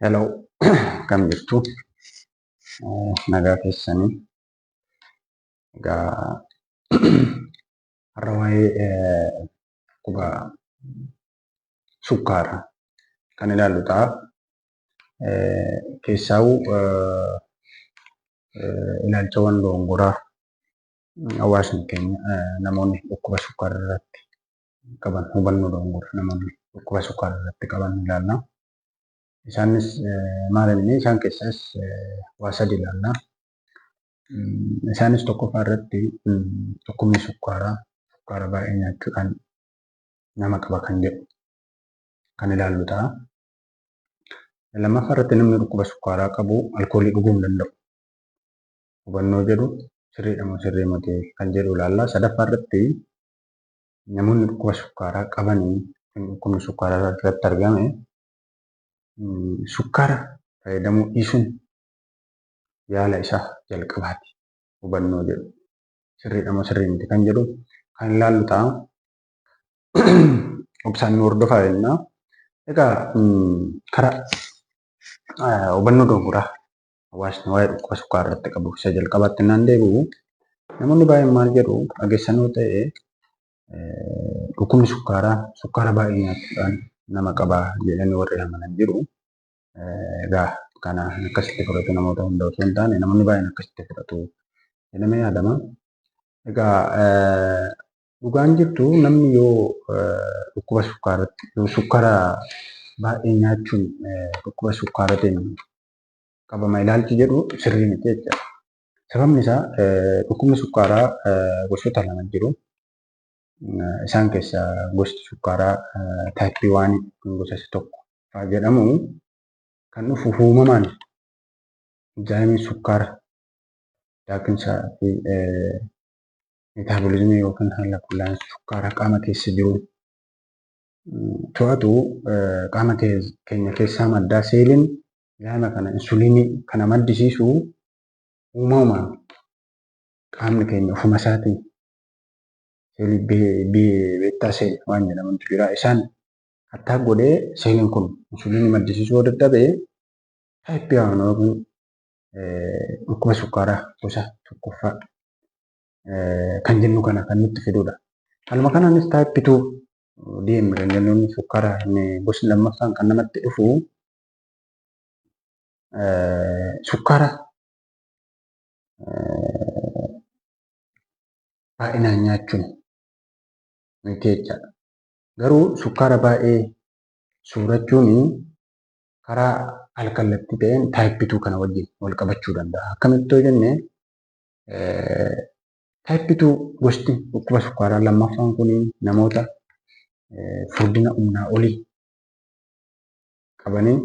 Hello, kam jirtu? Nagaa keessanii. Egaa har'a waa'ee dhukkuba sukkaaraa kan ilaallu ta'a. Keessaawuu ilaalchawwan dogongoraa hawaasni keenya namoonni dhukkuba sukkaaraa irratti qaban hubannoo dogongoraa namoonni dhukkuba sukkaaraa irratti qaban ilaalla. Isaanis maal inni isaan keessaas waa sadi ilaalla. Isaanis tokkoffaa irratti dhukkubni sukkaara baay'ee nyaachuudhaan nama qaba kan jedhu kan ilaallu ta'a. Lammaffaa irratti namni dhukkuba sukkaaraa qabu alkoolii dhuguu hin danda'u. Hubannoo jedhu sirriidha moo sirrii miti kan jedhu ilaalla. Sadaffaa irratti namoonni dhukkuba sukkaaraa qabanii dhukkubni sukkaaraa irratti argame sukkaara fayyadamuu dhiisuun yaala isaa jalqabaati. Hubannoo jedhu sirriidha moo sirrii miti kan jedhu kan ilaallu ta'a. Obsaan nu hordofaa jennaa. Egaa karaa hubannoo dogongoraa hawaasni waa'ee dhukkuba sukkaaraa irratti qabu isa jalqabaatti naan deebi'u. Namoonni baay'een maal jedhu dhageessanoo ta'e dhukkubni sukkaara baay'ee nyaachuudhaan nama qabaa jedhanii warri amanan jiru. Egaa kana akkasitti fudhatu namoota hunda osoo hin taane namoonni baay'een akkasitti fudhatu jedhamee yaadama. Egaa dhugaan jirtu namni yoo dhukkuba sukkaara baay'ee nyaachuun dhukkuba sukkaaraatiin qabama ilaalchi jedhu sirrii miti jechuudha. Sababni isaa dhukkubni sukkaaraa gosoota lama jiru. Isaan keessaa gosti sukkaaraa taayippii 1 gosa isa tokko jedhamu kan dhufu uumamaan enzaayimii sukkaara daakinsaa fi meetaaboliizimii yookaan haala qulqullaa'insa sukkaaraa qaama keessa jiru to'atu qaama keenya keessaa maddaa seeliin enzaayima kana insuliinii kana maddisiisu uumamaan qaamni keenya ofuma isaatiin seelii beektaa seelii waan jedhamantu jira. Isaan hattaa godhee seeliin kun insuliinii maddisiisuu yoo dadhabee taayippii 1 yookiin dhukkuba sukkaaraa gosa tokkoffaa kan jennu kana kan nutti fidudha. Haaluma kanaanis taayippii 2 DM kan jennuun sukkaaraa inni gosi lammaffaan kan namatti dhufu sukkaara baay'inaan nyaachuun miti jechaadha. Garuu sukkaara baay'ee soorachuun karaa alkallattii ta'een taayippii 2 kana wajjin wal qabachuu danda'a. Akkamitti yoo jenne taayippii 2 gosti dhukkuba sukkaaraa lammaffaan kun namoota furdina humnaa olii qabanii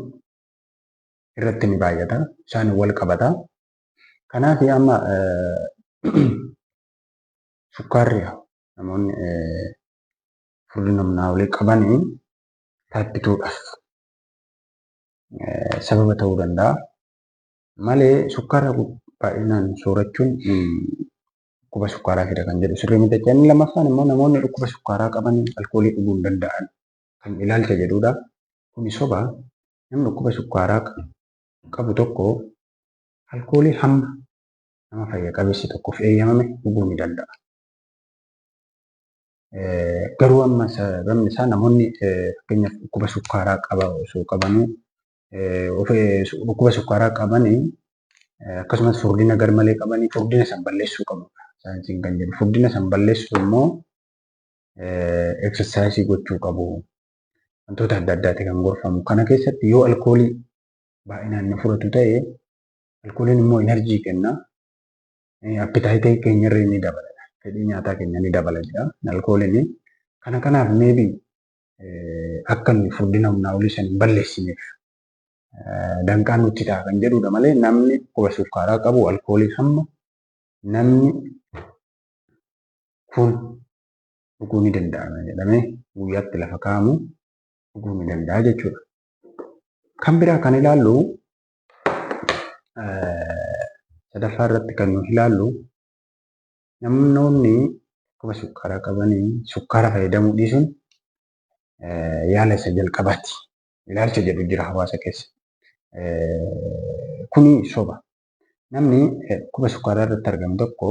irratti ni baay'ata. Isaan wal qabata. Kanaaf amma sukkaarri namoonni furdina humnaa olii qabanii taayippii 2dhaaf sababa ta'uu danda'a. Malee sukkaara baay'inaan soorachuun dhukkuba sukkaaraa fida kan jedhu sirrii miti jechuudha. Inni lammaffaan immoo namoonni dhukkuba sukkaaraa qaban alkoolii dhuguu hin danda'an kan ilaalcha jedhudha. Kuni soba. Namni dhukkuba sukkaaraa qabu tokko alkoolii hamma nama fayya qabeessi tokkoof eeyyamame dhuguu ni danda'a. Garuu amma sababni isaa namoonni fakkeenyaaf dhukkuba sukkaaraa qabanuu dhukkuba sukkaaraa qabanii akkasumas furdina garmalee qabanii furdina san balleessuu qabu. Saayinsiin kan jedhu furdina san balleessuu immoo eksersaayisii gochuu qabu. Wantoota adda addaati kan gorfamu. Kana keessatti yoo alkoolii baay'inaan nu fudhatu ta'e alkooliin immoo enerjii kenna. Appitaayitii keenya irra ni dabala. Fedhii nyaataa keenya ni dabala jedha. Alkooliin kana kanaaf meebii akka inni furdina humnaa olii san hin balleessineef danqaan nutti ta'a kan jedhudha malee namni dhukkuba sukkaaraa qabu alkoolii hamma namni kun dhuguu ni danda'a jedhamee guyyaatti lafa kaa'amu dhuguu ni danda'a jechuudha. Kan biraa kan ilaallu sadaffaa irratti kan nuti ilaallu namoonni dhukkuba sukkaaraa qabanii sukkaara fayyadamuu dhiisuun yaala isa jalqabaati. Ilaalcha jedhu jira hawaasa keessa. Kuni soba. Namni dhukkuba sukkaaraa irratti argamu tokko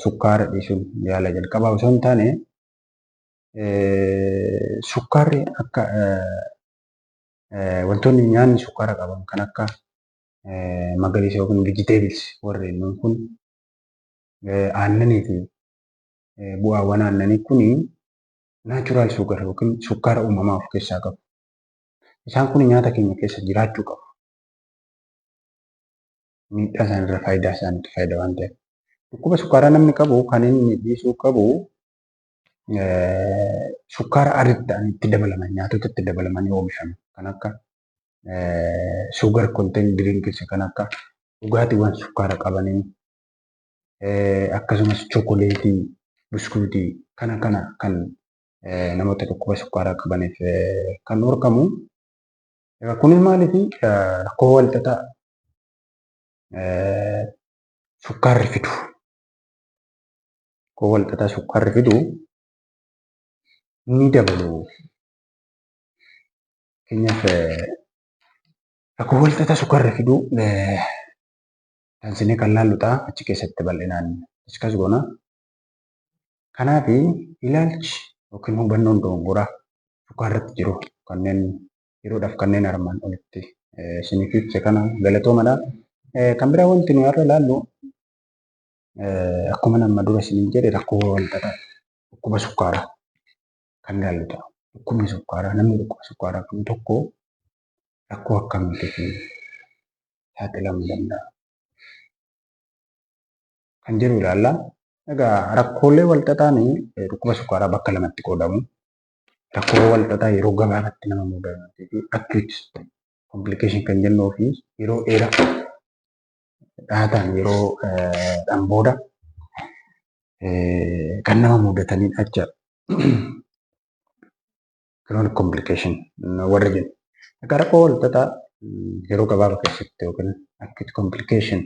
sukkaara dhiisuun yaala jalqabaa osoo hin taane sukkaarri akka wantoonni nyaanni sukkaara qaban kan akka magariisa yookiin vegetables warreen kun aannanii fi bu'aawwan aannanii kuni naachuraal sugar yookiin sukkaara uumamaa of keessaa qabu. Isaan kun nyaata keenya keessa jiraachuu qabu. Miidhaa isaanirra faayidaa isaaniitu faayida waan ta'eef. Dhukkuba sukkaaraa namni qabu kan inni dhiisuu qabu sukkaara ariitti ta'an itti dabalaman nyaatota itti dabalamanii oomishaman kan akka sugar content drinks kan akka dhugaatiiwwan sukkaara qabanii akkasumas chookoleetii, biskuutii kana kan namoota dhukkuba sukkaaraa qabaniif kan dhorkamu. Kunis maaliif rakkoo walxaxaa sukkaarri fidu. Rakkoo walxaxaa sukkaarri fidu ni dabalu. Fakkeenyaaf rakkoo walxaxaa sukkaarri fidu taansinee kan laallu ta'a achi keessatti bal'inaan diskas goona. Kanaaf ilaalchi yookiin hubannoon dogongoraa sukkaarratti jiru kanneen yeroodhaaf kanneen armaan olitti isiniif ibse kana galatoomadha. Kan biraa wanti nuyi har'a ilaallu akkuma nama dura isiniin jedhe rakkoo walxaxaa dhukkuba sukkaaraa kan ilaallu ta'a. Dhukkubni sukkaaraa namni dhukkuba sukkaaraa qabu tokko rakkoo akkamiitiif saaxilamuu danda'a kan jedhu ilaalla. Egaa rakkoolee walxaxaan dhukkuba sukkaaraa bakka lamatti qoodamu. Rakkoo walxaxaa yeroo gabaabaatti nama mudatan fi acute complication kan jennuu fi yeroo dheeraa dhaataan yeroo dhaan booda kan nama mudatanidha jechuudha. Chronic complication warra jennu. Egaa rakkoo walxaxaa yeroo gabaabaa keessatti yookiin acute complication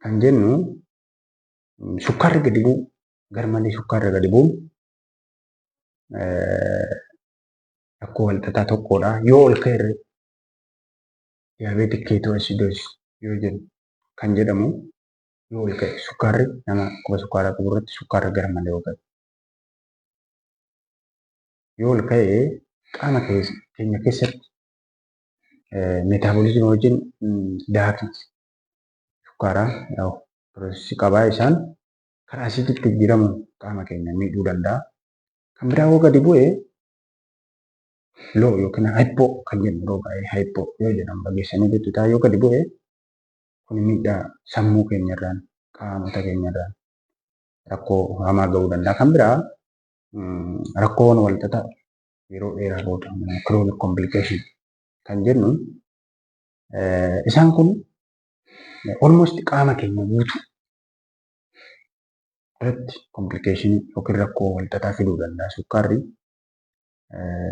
kan jennu sukkaarri gadi bu'u garmalee sukkaarri gadi bu'u rakkoo walxaxaa tokkodha. Yoo ol ka'e diabetic ketoacidosis yoo jennu kan jedhamu yoo ol ka'e sukkaarri nama dhukkuba sukkaaraa qabu irratti sukkaarri garmalee yoo ka'e. Yoo ol ka'e qaama keenya keessatti meetaaboliizimii wajjin daakii sukkaaraa piroosesii qabaa isaan karaa asitti jijjiiramu qaama keenya miidhuu danda'a. Kan biraa yoo gadi bu'e loo yookiin haayippoo kan jennu yeroo baay'ee haayippoo yoo jedhamu dhageessanii beektu yoo gadi bu'e kun miidhaa sammuu keenyarraan qaamota keenyarraan rakkoo hamaa ga'uu danda'a. Kan biraa rakkoon walxaxaa yeroo dheeraa booda chronic complication kan jennu isaan kun almost qaama keenya guutuu irratti complication yookiin rakkoo walxaxaa fiduu danda'a. Sukkaarri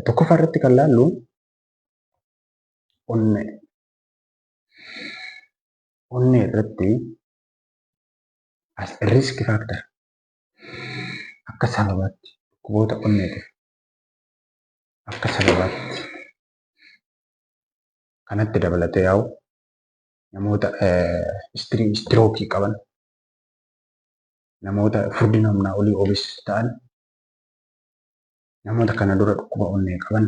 tokkoffaa irratti kan laallu onnee irratti as risk factor akka sababaatti dhukkuboota onneetiif akka sababaatti kanatti dabalatee yaa'u namoota istirookii qaban namoota furdina humnaa olii obese ta'an namoota kana dura dhukkuba onnee qaban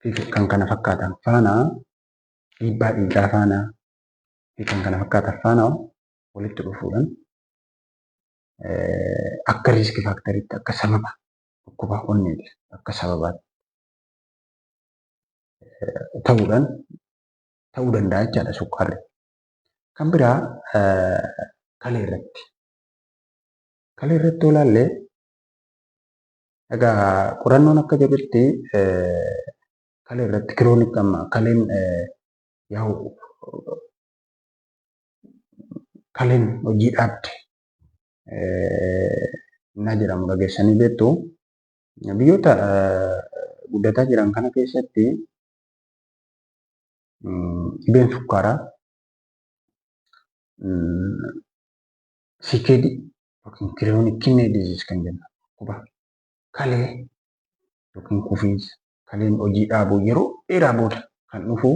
fi kan kana fakkaatan faana dhiibbaa dhiigaa faana fi kan kana fakkaatan faana walitti dhufuudhaan akka riiskii faakteriitti akka sababa dhukkuba onneeti akka sababaatti ta'uu danda'a jechaadha sukkaarri. Kan biraa kalee irratti yoo ilaalle egaa qorannoon akka jedhutti kalee irratti kiroonik amma kaleen yaa'u kaleen hojii dhaabde na jedhamu dhageessanii beektu. Biyyoota guddataa jiran kana keessatti dhibeen sukkaaraa CKD yookiin kiroonik kidney disease kan jennu dhukkuba kalee yookiin kufiinsa kaleen hojii dhaabuu yeroo dheeraa booda kan dhufu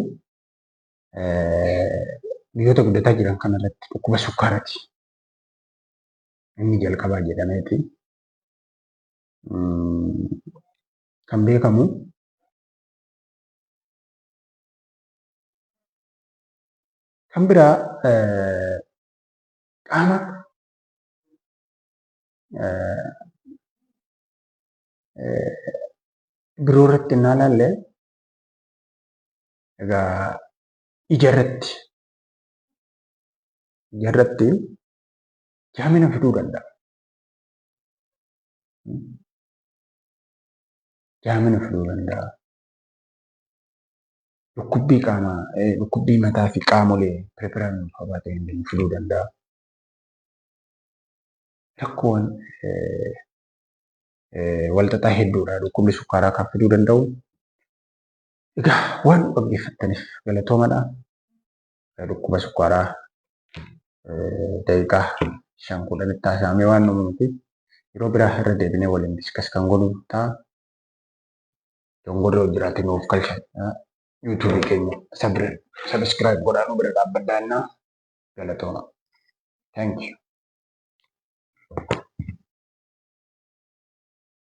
biyyoota guddataa jiran kanarratti dhukkuba sukkaaraati. Inni jalqabaa jedhameeti kan beekamu. Kan biraa qaama biroo irratti innaa ilaalle egaa ijarratti jaamina fiduu danda'a. Jaamina fiduu danda'a. Dhukkubbii mataa fi qaamolee biraa qabaatee fiduu danda'a. Rakkoowwan walxaxaa hedduudha dhukkubni sukkaaraa kan fiduu danda'u. Egaa waan dhaggeeffattaniif galatoomaa. Dhukkuba sukkaaraa daqiiqaa 5-10 taasifamee waan dhumuufi yeroo biraa irra deebinee waliin diskas kan godhu ta'a. Dongorroo jiraate nuuf galchaa. YouTube keenya subscribe godhaa nu bira dhaabbadhaa. Galatoomaa. Thank you.